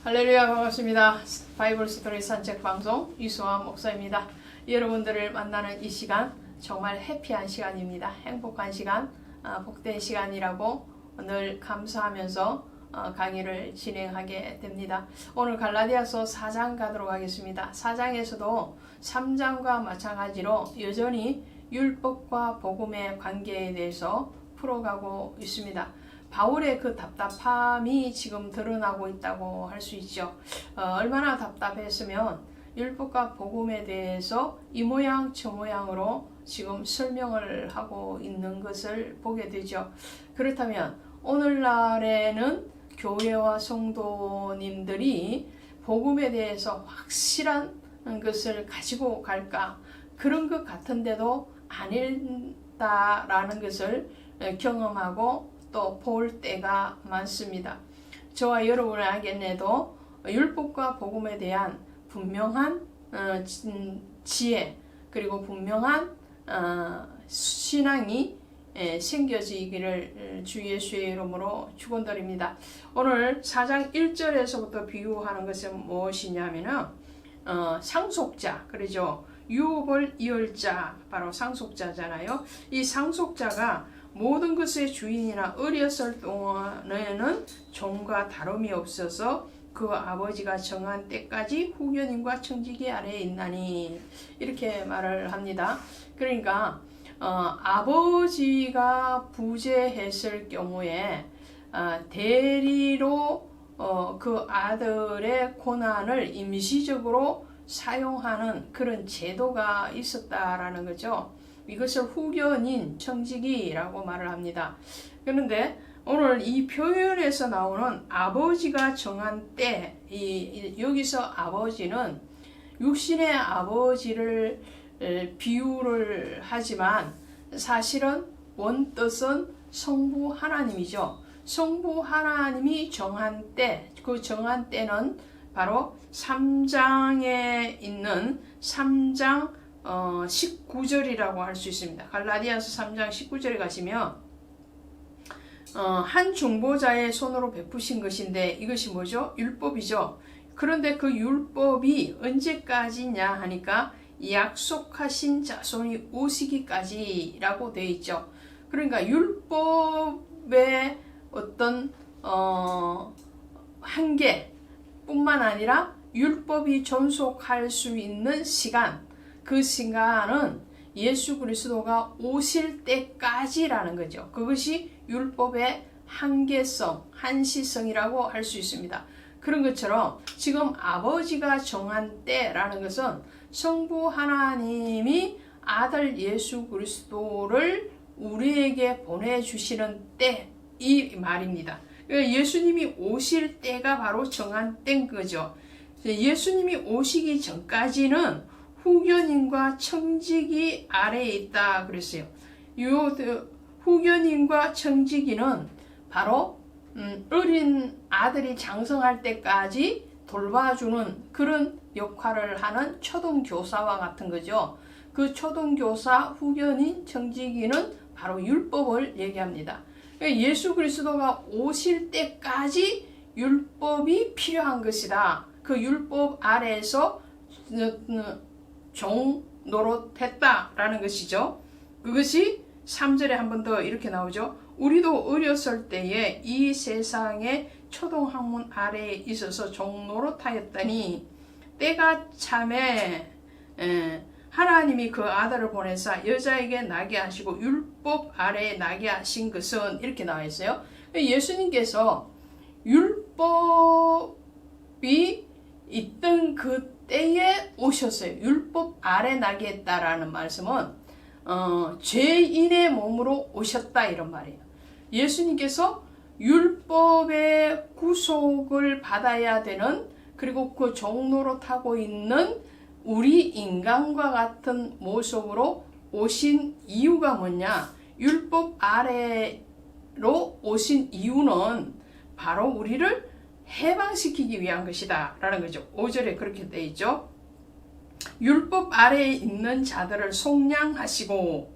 할렐루야, 반갑습니다. 바이블 스토리 산책 방송 이수아 목사입니다. 여러분들을 만나는 이 시간 정말 해피한 시간입니다. 행복한 시간, 복된 시간이라고 늘 감사하면서 강의를 진행하게 됩니다. 오늘 갈라디아서 4장 가도록 하겠습니다. 4장에서도 3장과 마찬가지로 여전히 율법과 복음의 관계에 대해서 풀어가고 있습니다. 바울의 그 답답함이 지금 드러나고 있다고 할 수 있죠. 얼마나 답답했으면 율법과 복음에 대해서 이 모양 저 모양으로 지금 설명을 하고 있는 것을 보게 되죠. 그렇다면 오늘날에는 교회와 성도님들이 복음에 대해서 확실한 것을 가지고 갈까? 그런 것 같은데도 아닐다라는 것을 경험하고 또 볼 때가 많습니다. 저와 여러분에게도 율법과 복음에 대한 분명한 지혜 그리고 분명한 신앙이 생겨지기를 주 예수의 이름으로 축원드립니다. 오늘 4장 1절에서부터 비유하는 것은 무엇이냐면은 상속자, 그러죠. 유업을 이을 자, 바로 상속자잖아요. 이 상속자가 모든 것의 주인이나 어렸을 동안에는 종과 다름이 없어서 그 아버지가 정한 때까지 후견인과 청지기 아래에 있나니, 이렇게 말을 합니다. 그러니까 아버지가 부재했을 경우에 대리로 그 아들의 고난을 임시적으로 사용하는 그런 제도가 있었다라는 거죠. 이것을 후견인, 청지기라고 말을 합니다. 그런데 오늘 이 표현에서 나오는 아버지가 정한 때, 여기서 아버지는 육신의 아버지를 비유를 하지만 사실은 원뜻은 성부 하나님이죠. 성부 하나님이 정한 때, 그 정한 때는 바로 3장에 있는 3장 19절이라고 할 수 있습니다. 갈라디아서 3장 19절에 가시면 한 중보자의 손으로 베푸신 것인데, 이것이 뭐죠? 율법이죠. 그런데 그 율법이 언제까지냐 하니까 약속하신 자손이 오시기까지라고 되어 있죠. 그러니까 율법의 어떤 한계뿐만 아니라 율법이 존속할 수 있는 시간, 그 시간은 예수 그리스도가 오실 때까지라는 거죠. 그것이 율법의 한계성, 한시성이라고 할 수 있습니다. 그런 것처럼 지금 아버지가 정한 때라는 것은 성부 하나님이 아들 예수 그리스도를 우리에게 보내주시는 때, 이 말입니다. 예수님이 오실 때가 바로 정한 때인 거죠. 예수님이 오시기 전까지는 후견인과 청지기 아래에 있다 그랬어요. 이 후견인과 청지기는 바로 어린 아들이 장성할 때까지 돌봐주는 그런 역할을 하는 초등교사와 같은 거죠. 그 초등교사, 후견인, 청지기는 바로 율법을 얘기합니다. 예수 그리스도가 오실 때까지 율법이 필요한 것이다. 그 율법 아래에서 종 노릇했다라는 것이죠. 그것이 3절에 한 번 더 이렇게 나오죠. 우리도 어렸을 때에 이 세상의 초등학문 아래에 있어서 종 노릇하였더니 때가 참에 하나님이 그 아들을 보내사 여자에게 나게 하시고 율법 아래에 나게 하신 것은, 이렇게 나와 있어요. 예수님께서 율법이 있던 그 때에 오셨어요. 율법 아래 나게 했다라는 말씀은 죄인의 몸으로 오셨다, 이런 말이에요. 예수님께서 율법의 구속을 받아야 되는, 그리고 그 종노릇하고 있는 우리 인간과 같은 모습으로 오신 이유가 뭐냐? 율법 아래로 오신 이유는 바로 우리를 해방시키기 위한 것이다 라는 거죠. 5절에 그렇게 되어 있죠. 율법 아래에 있는 자들을 속량하시고,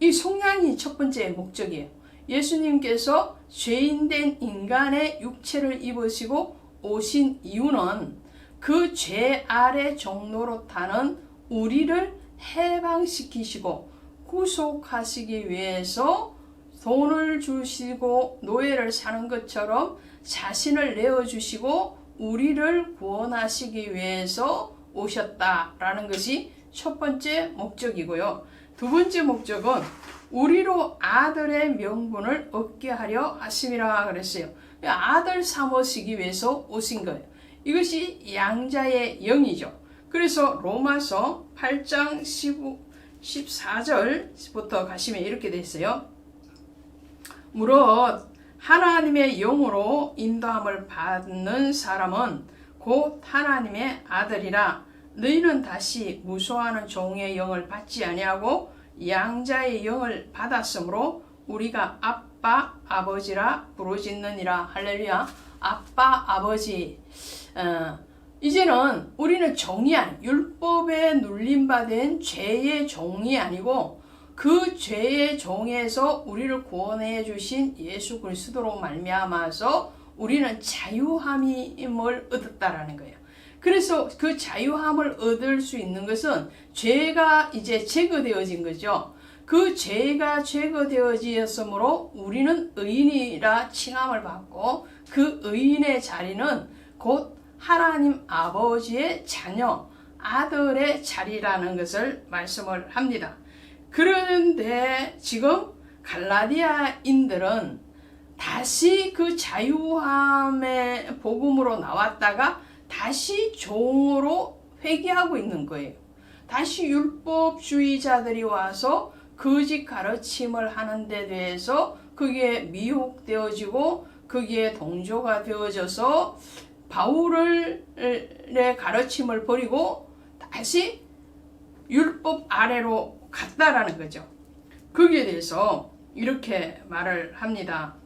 이 속량이 첫 번째 목적이에요. 예수님께서 죄인된 인간의 육체를 입으시고 오신 이유는 그 죄 아래 종로로 타는 우리를 해방시키시고 구속하시기 위해서 돈을 주시고 노예를 사는 것처럼 자신을 내어주시고 우리를 구원하시기 위해서 오셨다라는 것이 첫 번째 목적이고요. 두 번째 목적은 우리로 아들의 명분을 얻게 하려 하심이라 그랬어요. 아들 삼으시기 위해서 오신 거예요. 이것이 양자의 영이죠. 그래서 로마서 8장 14절부터 가시면 이렇게 돼 있어요. 무릇 하나님의 영으로 인도함을 받는 사람은 곧 하나님의 아들이라. 너희는 다시 무소하는 종의 영을 받지 아니하고 양자의 영을 받았으므로 우리가 아빠 아버지라 부르짖느니라. 할렐루야. 아빠 아버지. 이제는 우리는 종이 율법에 눌림받은 죄의 종이 아니고 그 죄의 종에서 우리를 구원해 주신 예수 그리스도로 말미암아서 우리는 자유함을 얻었다라는 거예요. 그래서 그 자유함을 얻을 수 있는 것은 죄가 이제 제거되어진 거죠. 그 죄가 제거되어지었으므로 우리는 의인이라 칭함을 받고 그 의인의 자리는 곧 하나님 아버지의 자녀, 아들의 자리라는 것을 말씀을 합니다. 그런데 지금 갈라디아인들은 다시 그 자유함의 복음으로 나왔다가 다시 종으로 회귀하고 있는 거예요. 다시 율법주의자들이 와서 거짓 가르침을 하는 데 대해서 그게 미혹되어지고 그게 동조가 되어져서 바울의 가르침을 버리고 다시 율법 아래로 갔다라는 거죠. 거기에 대해서 이렇게 말을 합니다.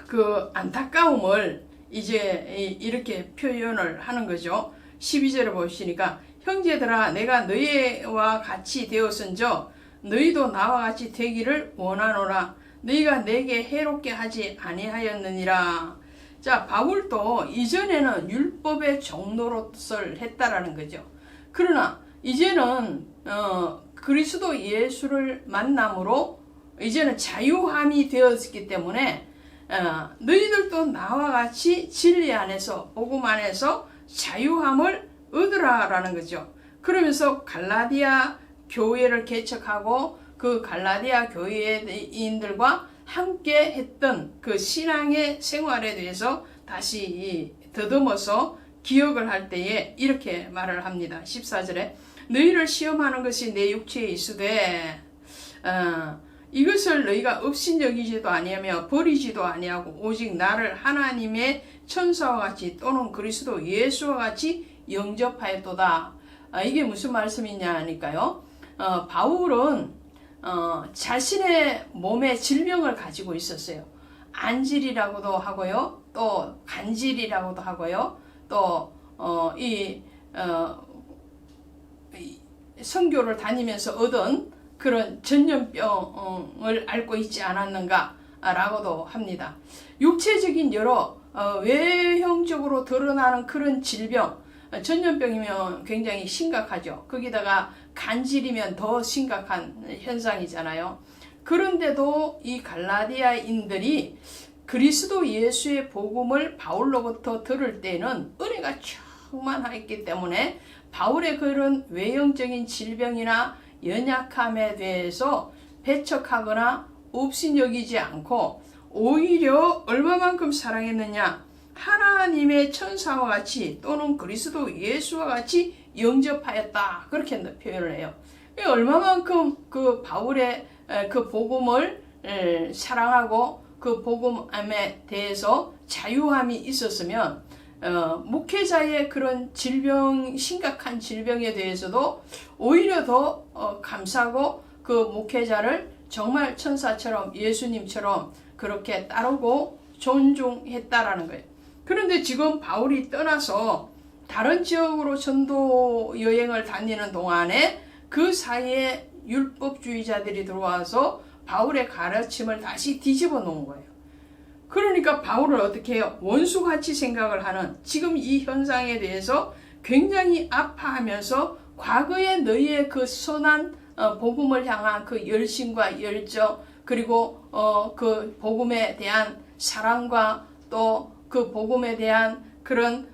그 안타까움을 이제 이렇게 표현을 하는 거죠. 12절에 보시니까 형제들아 내가 너희와 같이 되었은저 너희도 나와 같이 되기를 원하노라. 너희가 내게 해롭게 하지 아니하였느니라. 자, 바울도 이전에는 율법의 종노릇을 했다라는 거죠. 그러나 이제는 그리스도 예수를 만남으로 이제는 자유함이 되었기 때문에 너희들도 나와 같이 진리 안에서 복음 안에서 자유함을 얻으라라는 거죠. 그러면서 갈라디아 교회를 개척하고 그 갈라디아 교회인들과 함께 했던 그 신앙의 생활에 대해서 다시 더듬어서 기억을 할 때에 이렇게 말을 합니다. 14절에 너희를 시험하는 것이 내 육체에 있으되 이것을 너희가 업신여기지도 아니하며 버리지도 아니하고 오직 나를 하나님의 천사와 같이 또는 그리스도 예수와 같이 영접하였도다. 이게 무슨 말씀이냐 하니까요. 바울은 자신의 몸에 질병을 가지고 있었어요. 안질이라고도 하고요. 또 간질이라고도 하고요. 또 선교를 다니면서 얻은 그런 전염병을 앓고 있지 않았는가 라고도 합니다. 육체적인 여러 외형적으로 드러나는 그런 질병, 전염병이면 굉장히 심각하죠. 거기다가 간질이면 더 심각한 현상이잖아요. 그런데도 이 갈라디아인들이 그리스도 예수의 복음을 바울로부터 들을 때는 은혜가 충만했기 때문에 바울의 그런 외형적인 질병이나 연약함에 대해서 배척하거나 업신여기지 않고 오히려 얼마만큼 사랑했느냐, 하나님의 천사와 같이 또는 그리스도 예수와 같이 영접하였다, 그렇게 표현을 해요. 얼마만큼 그 바울의 그 복음을 사랑하고 그 복음에 대해서 자유함이 있었으면 목회자의 그런 질병, 심각한 질병에 대해서도 오히려 더 감사하고 그 목회자를 정말 천사처럼 예수님처럼 그렇게 따르고 존중했다라는 거예요. 그런데 지금 바울이 떠나서 다른 지역으로 전도 여행을 다니는 동안에 그 사이에 율법주의자들이 들어와서 바울의 가르침을 다시 뒤집어 놓은 거예요. 그러니까 바울은 어떻게 해요? 원수같이 생각을 하는 지금 이 현상에 대해서 굉장히 아파하면서 과거에 너희의 그 선한 복음을 향한 그 열심과 열정, 그리고 그 복음에 대한 사랑과 또 그 복음에 대한 그런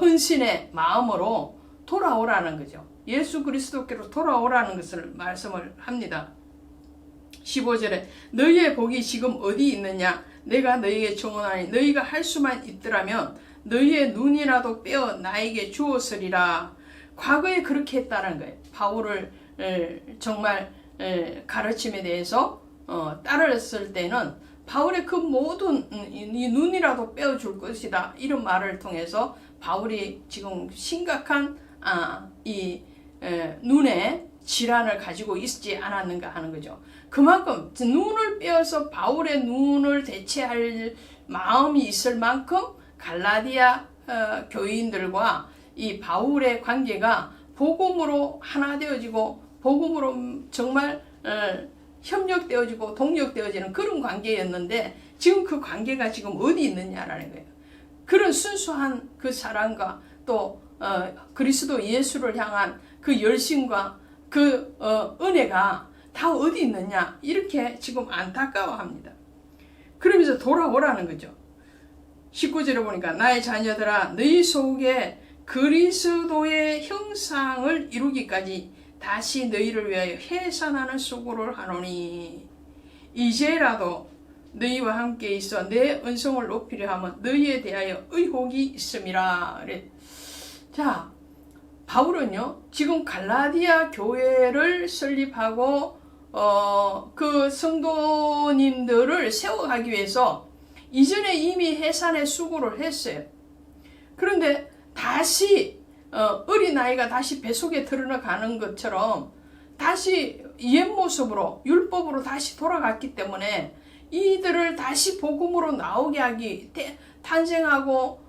헌신의 마음으로 돌아오라는 거죠. 예수 그리스도께로 돌아오라는 것을 말씀을 합니다. 15절에 너희의 복이 지금 어디 있느냐? 내가 너희에게 청하노니 너희가 할 수만 있더라면 너희의 눈이라도 빼어 나에게 주었으리라. 과거에 그렇게 했다는 거예요. 바울을 정말 가르침에 대해서 따르었을 때는 바울의 그 모든 이 눈이라도 빼어줄 것이다. 이런 말을 통해서 바울이 지금 심각한 이 눈에 질환을 가지고 있지 않았는가 하는 거죠. 그만큼 눈을 빼어서 바울의 눈을 대체할 마음이 있을 만큼 갈라디아 교인들과 이 바울의 관계가 복음으로 하나 되어지고 복음으로 정말 협력되어지고 동력되어지는 그런 관계였는데 지금 그 관계가 지금 어디 있느냐라는 거예요. 그런 순수한 그 사랑과 또 그리스도 예수를 향한 그 열심과 그 은혜가 다 어디 있느냐 이렇게 지금 안타까워합니다. 그러면서 돌아오라는 거죠. 19절에 보니까 나의 자녀들아 너희 속에 그리스도의 형상을 이루기까지 다시 너희를 위하여 해산하는 수고를 하노니 이제라도 너희와 함께 있어 내 은성을 높이려 하면 너희에 대하여 의혹이 있음이라. 자, 바울은요 지금 갈라디아 교회를 설립하고 그 성도님들을 세워가기 위해서 이전에 이미 해산의 수고를 했어요. 그런데 다시 어린아이가 다시 뱃속에 드러나가는 것처럼 다시 옛 모습으로 율법으로 다시 돌아갔기 때문에 이들을 다시 복음으로 나오게 하기 탄생하고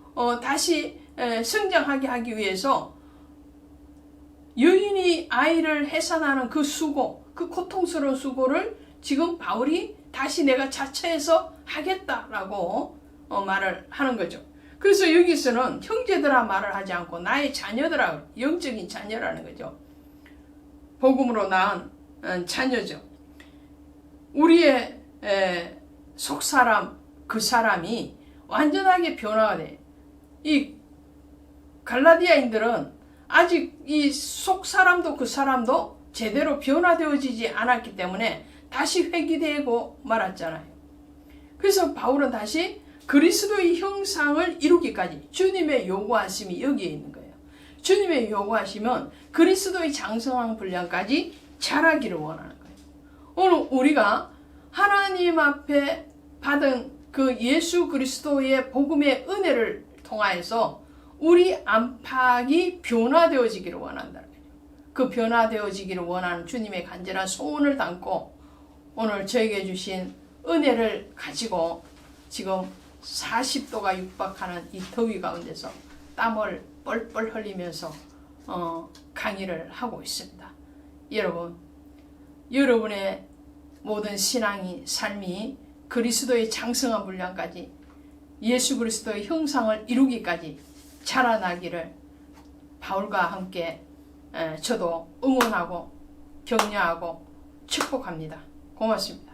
다시 성장하게 하기 위해서 여인이 아이를 해산하는 그 수고, 그 고통스러운 수고를 지금 바울이 다시 내가 자처해서 하겠다라고 말을 하는 거죠. 그래서 여기서는 형제들아 말을 하지 않고 나의 자녀들아, 영적인 자녀라는 거죠. 복음으로 낳은 자녀죠. 우리의 속사람, 그 사람이 완전하게 변화가 돼. 이 갈라디아인들은 아직 이 속사람도 그 사람도 제대로 변화되어지지 않았기 때문에 다시 회귀되고 말았잖아요. 그래서 바울은 다시 그리스도의 형상을 이루기까지 주님의 요구하심이 여기에 있는 거예요. 주님의 요구하심은 그리스도의 장성한 분량까지 자라기를 원하는 거예요. 오늘 우리가 하나님 앞에 받은 그 예수 그리스도의 복음의 은혜를 통하여서 우리 안팎이 변화되어지기를 원한다는 거예요. 그 변화되어지기를 원하는 주님의 간절한 소원을 담고 오늘 저에게 주신 은혜를 가지고 지금 40도가 육박하는 이 더위 가운데서 땀을 뻘뻘 흘리면서 강의를 하고 있습니다. 여러분, 여러분의 모든 신앙이 삶이 그리스도의 장성한 분량까지 예수 그리스도의 형상을 이루기까지 자라나기를 바울과 함께 저도 응원하고 격려하고 축복합니다. 고맙습니다.